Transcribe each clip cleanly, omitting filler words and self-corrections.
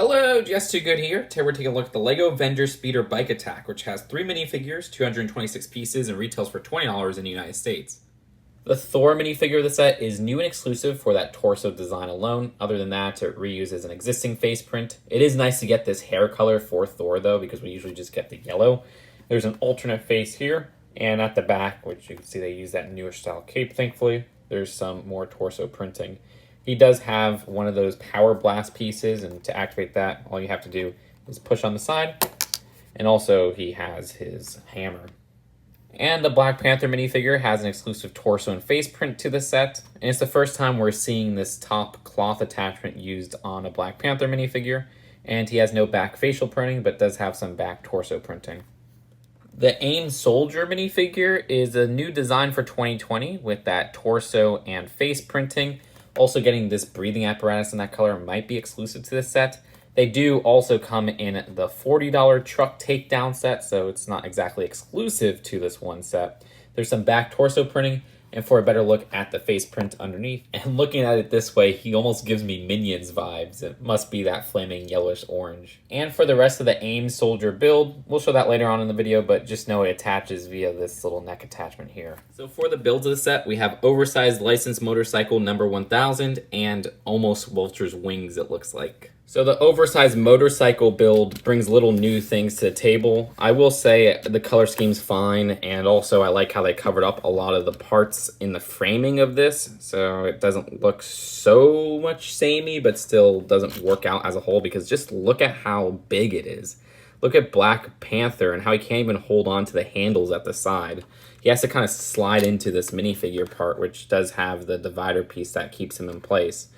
Hello, Just Too Good here. Today we're taking a look at the LEGO Avengers Speeder Bike Attack, which has 3 minifigures, 226 pieces, and retails for $20 in the United States. The Thor minifigure of the set is new and exclusive for that torso design alone. Other than that, it reuses an existing face print. It is nice to get this hair color for Thor, though, because we usually just get the yellow. There's an alternate face here, and at the back, which you can see they use that newish style cape, thankfully, there's some more torso printing. He does have one of those power blast pieces, and to activate that, all you have to do is push on the side. And also, he has his hammer. And the Black Panther minifigure has an exclusive torso and face print to the set. And it's the first time we're seeing this top cloth attachment used on a Black Panther minifigure. And he has no back facial printing, but does have some back torso printing. The AIM Soldier minifigure is a new design for 2020 with that torso and face printing. Also getting this breathing apparatus in that color might be exclusive to this set. They do also come in the $40 truck takedown set, so it's not exactly exclusive to this one set. There's some back torso printing, and for a better look at the face print underneath, and looking at it this way, he almost gives me Minions vibes. It must be that flaming yellowish orange. And for the rest of the AIM Soldier build, we'll show that later on in the video, but just know it attaches via this little neck attachment here. So for the builds of the set, we have oversized licensed motorcycle number 1000 and almost vulture's wings, it looks like. So the oversized motorcycle build brings little new things to the table. I will say the color scheme's fine, and also I like how they covered up a lot of the parts in the framing of this, so it doesn't look so much samey, but still doesn't work out as a whole, because just look at how big it is. Look at Black Panther and how he can't even hold on to the handles at the side. He has to kind of slide into this minifigure part, which does have the divider piece that keeps him in place.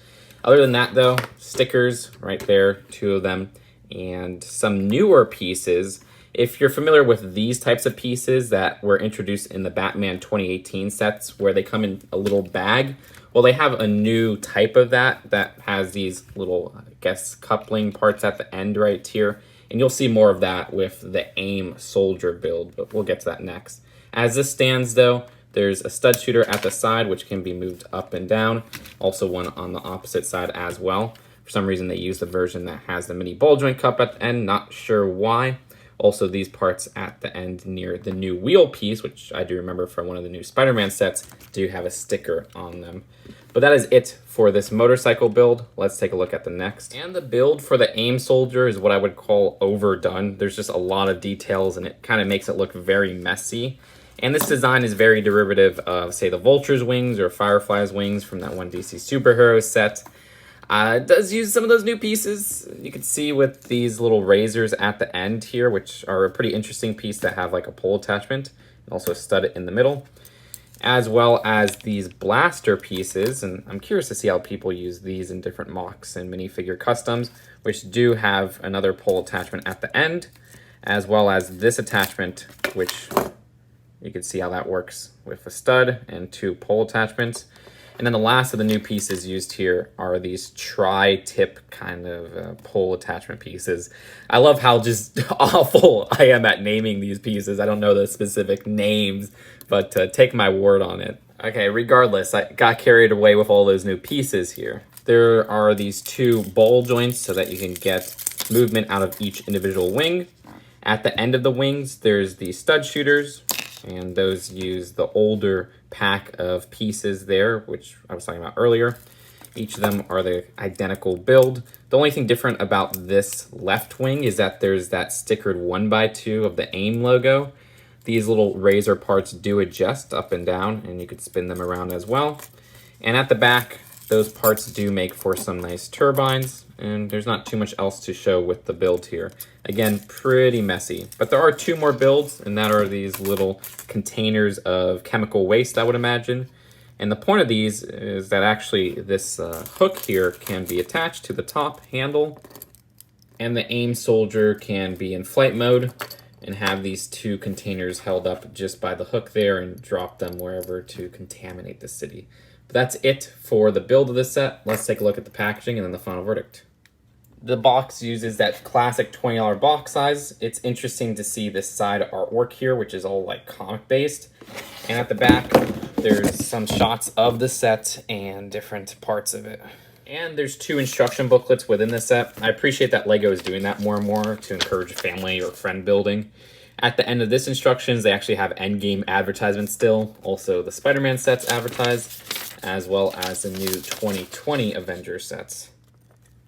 Other than that, though, stickers right there, 2 of them, and some newer pieces. If you're familiar with these types of pieces that were introduced in the Batman 2018 sets where they come in a little bag, well, they have a new type of that has these little, I guess, coupling parts at the end right here. And you'll see more of that with the AIM Soldier build, but we'll get to that next. As this stands, though, there's a stud shooter at the side, which can be moved up and down. Also one on the opposite side as well. For some reason, they use the version that has the mini ball joint cup at the end. Not sure why. Also, these parts at the end near the new wheel piece, which I do remember from one of the new Spider-Man sets, do have a sticker on them. But that is it for this motorcycle build. Let's take a look at the next. And the build for the AIM Soldier is what I would call overdone. There's just a lot of details, and it kind of makes it look very messy. And this design is very derivative of, say, the Vulture's wings or Firefly's wings from that one DC superhero set. It does use some of those new pieces. You can see with these little razors at the end here, which are a pretty interesting piece that have like a pole attachment, and also a stud in the middle, as well as these blaster pieces. And I'm curious to see how people use these in different mocks and minifigure customs, which do have another pole attachment at the end, as well as this attachment, which you can see how that works with a stud and 2 pole attachments. And then the last of the new pieces used here are these tri-tip kind of pole attachment pieces. I love how just awful I am at naming these pieces. I don't know the specific names, but take my word on it. Okay, regardless, I got carried away with all those new pieces here. There are these 2 ball joints so that you can get movement out of each individual wing. At the end of the wings, there's the stud shooters, and those use the older pack of pieces there, which I was talking about earlier. Each of them are the identical build. The only thing different about this left wing is that there's that stickered 1x2 of the AIM logo. These little razor parts do adjust up and down, and you could spin them around as well. And at the back, those parts do make for some nice turbines, and there's not too much else to show with the build here. Again, pretty messy. But there are 2 more builds, and that are these little containers of chemical waste, I would imagine. And the point of these is that actually this hook here can be attached to the top handle, and the AIM Soldier can be in flight mode and have these 2 containers held up just by the hook there and drop them wherever to contaminate the city. But that's it for the build of this set. Let's take a look at the packaging and then the final verdict. The box uses that classic $20 box size. It's interesting to see this side artwork here, which is all like comic based. And at the back, there's some shots of the set and different parts of it. And there's 2 instruction booklets within this set. I appreciate that LEGO is doing that more and more to encourage family or friend building. At the end of this instructions, they actually have endgame advertisements still. Also, the Spider-Man sets advertised, as well as the new 2020 Avengers sets.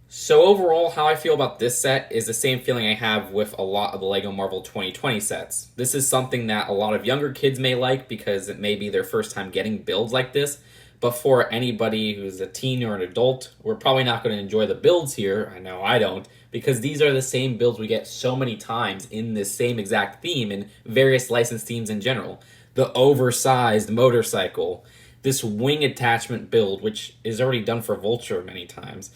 So overall, how I feel about this set is the same feeling I have with a lot of the LEGO Marvel 2020 sets. This is something that a lot of younger kids may like because it may be their first time getting builds like this. But for anybody who's a teen or an adult, we're probably not going to enjoy the builds here. I know I don't, because these are the same builds we get so many times in this same exact theme in various licensed themes in general. The oversized motorcycle, this wing attachment build, which is already done for Vulture many times.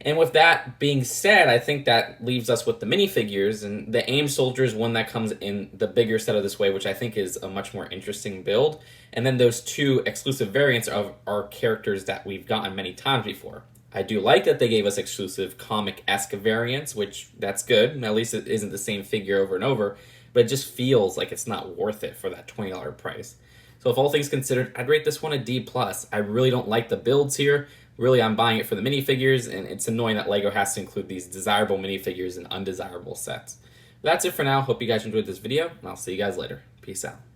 And with that being said, I think that leaves us with the minifigures, and the AIM Soldier is one that comes in the bigger set of this way, which I think is a much more interesting build. And then those 2 exclusive variants of our characters that we've gotten many times before. I do like that they gave us exclusive comic-esque variants, which that's good. At least it isn't the same figure over and over, but it just feels like it's not worth it for that $20 price. So if all things considered, I'd rate this one a D+. I really don't like the builds here. Really, I'm buying it for the minifigures, and it's annoying that LEGO has to include these desirable minifigures in undesirable sets. But that's it for now. Hope you guys enjoyed this video, and I'll see you guys later. Peace out.